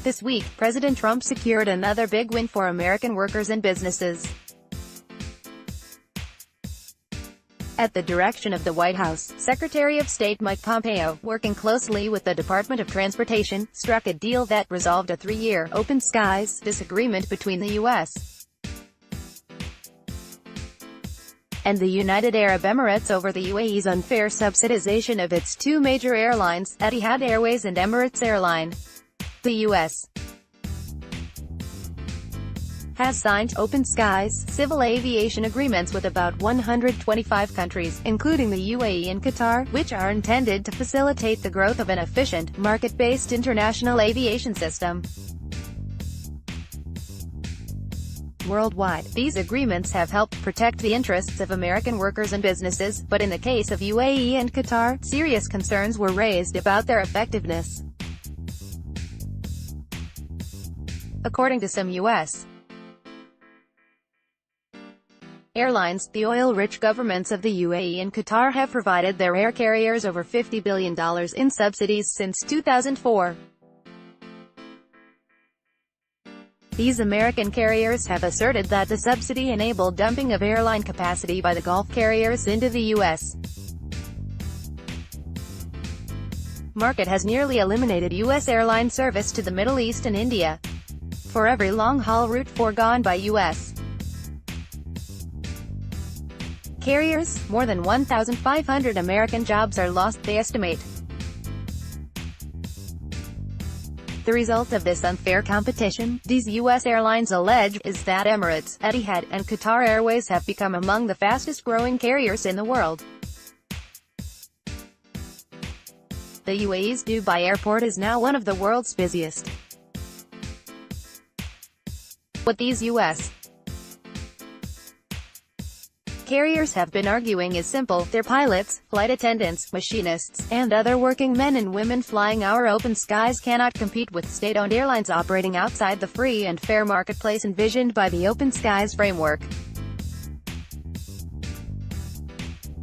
This week, President Trump secured another big win for American workers and businesses. At the direction of the White House, Secretary of State Mike Pompeo, working closely with the Department of Transportation, struck a deal that resolved a 3-year, open skies, disagreement between the U.S. and the United Arab Emirates over the UAE's unfair subsidization of its two major airlines, Etihad Airways and Emirates Airline. The U.S. has signed open skies civil aviation agreements with about 125 countries, including the UAE and Qatar, which are intended to facilitate the growth of an efficient, market-based international aviation system. Worldwide, these agreements have helped protect the interests of American workers and businesses, but in the case of UAE and Qatar, serious concerns were raised about their effectiveness. According to some U.S. airlines, the oil-rich governments of the UAE and Qatar have provided their air carriers over $50 billion in subsidies since 2004. These American carriers have asserted that the subsidy enabled dumping of airline capacity by the Gulf carriers into the U.S. market has nearly eliminated U.S. airline service to the Middle East and India. For every long-haul route foregone by U.S. carriers, more than 1,500 American jobs are lost, they estimate. The result of this unfair competition, these U.S. airlines allege, is that Emirates, Etihad, and Qatar Airways have become among the fastest-growing carriers in the world. The UAE's Dubai airport is now one of the world's busiest. What these U.S. carriers have been arguing is simple: their pilots, flight attendants, machinists, and other working men and women flying our open skies cannot compete with state-owned airlines operating outside the free and fair marketplace envisioned by the Open Skies framework.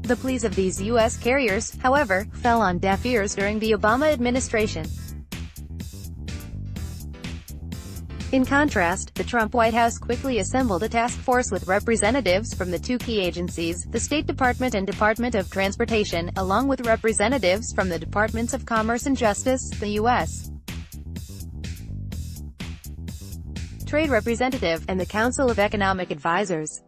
The pleas of these U.S. carriers, however, fell on deaf ears during the Obama administration. In contrast, the Trump White House quickly assembled a task force with representatives from the two key agencies, the State Department and Department of Transportation, along with representatives from the Departments of Commerce and Justice, the U.S. Trade Representative, and the Council of Economic Advisors.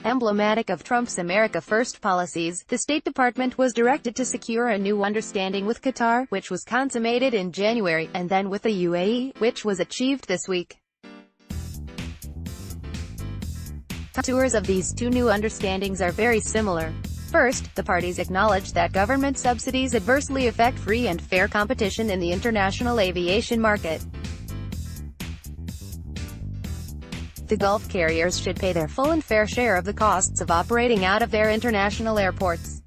Emblematic of Trump's America First policies, the State Department was directed to secure a new understanding with Qatar, which was consummated in January, and then with the UAE, which was achieved this week. Contours of these two new understandings are very similar. First, the parties acknowledge that government subsidies adversely affect free and fair competition in the international aviation market. The Gulf carriers should pay their full and fair share of the costs of operating out of their international airports.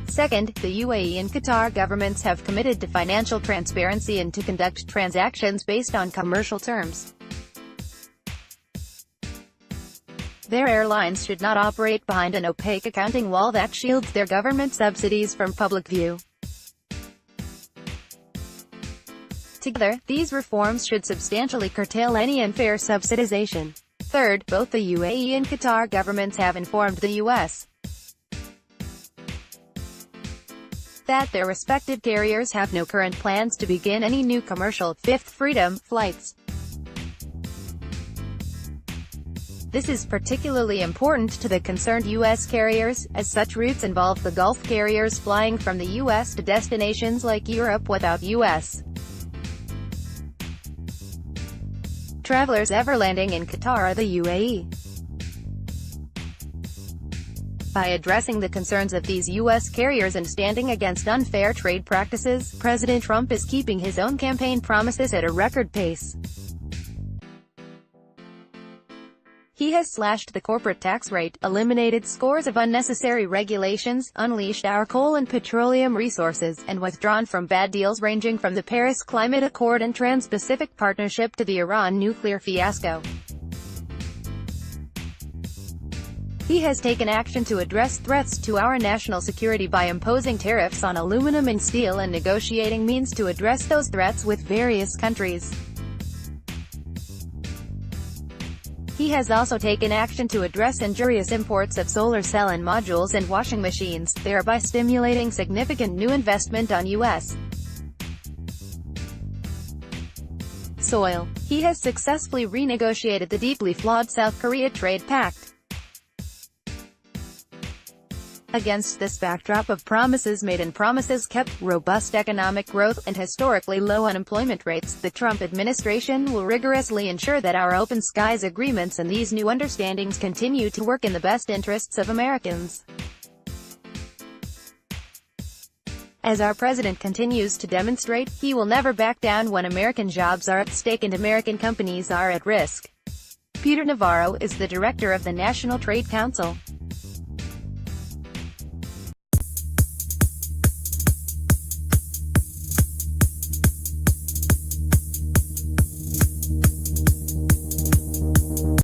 Second, the UAE and Qatar governments have committed to financial transparency and to conduct transactions based on commercial terms. Their airlines should not operate behind an opaque accounting wall that shields their government subsidies from public view. Together, these reforms should substantially curtail any unfair subsidization. Third, both the UAE and Qatar governments have informed the U.S. that their respective carriers have no current plans to begin any new commercial Fifth Freedom flights. This is particularly important to the concerned U.S. carriers, as such routes involve the Gulf carriers flying from the U.S. to destinations like Europe without U.S. travelers ever landing in Qatar or the UAE. By addressing the concerns of these U.S. carriers and standing against unfair trade practices, President Trump is keeping his own campaign promises at a record pace. He has slashed the corporate tax rate, eliminated scores of unnecessary regulations, unleashed our coal and petroleum resources, and withdrawn from bad deals ranging from the Paris Climate Accord and Trans-Pacific Partnership to the Iran nuclear fiasco. He has taken action to address threats to our national security by imposing tariffs on aluminum and steel and negotiating means to address those threats with various countries. He has also taken action to address injurious imports of solar cell and modules and washing machines, thereby stimulating significant new investment on U.S. soil. He has successfully renegotiated the deeply flawed South Korea trade pact. Against this backdrop of promises made and promises kept, robust economic growth, and historically low unemployment rates, the Trump administration will rigorously ensure that our open skies agreements and these new understandings continue to work in the best interests of Americans. As our president continues to demonstrate, he will never back down when American jobs are at stake and American companies are at risk. Peter Navarro is the director of the National Trade Council.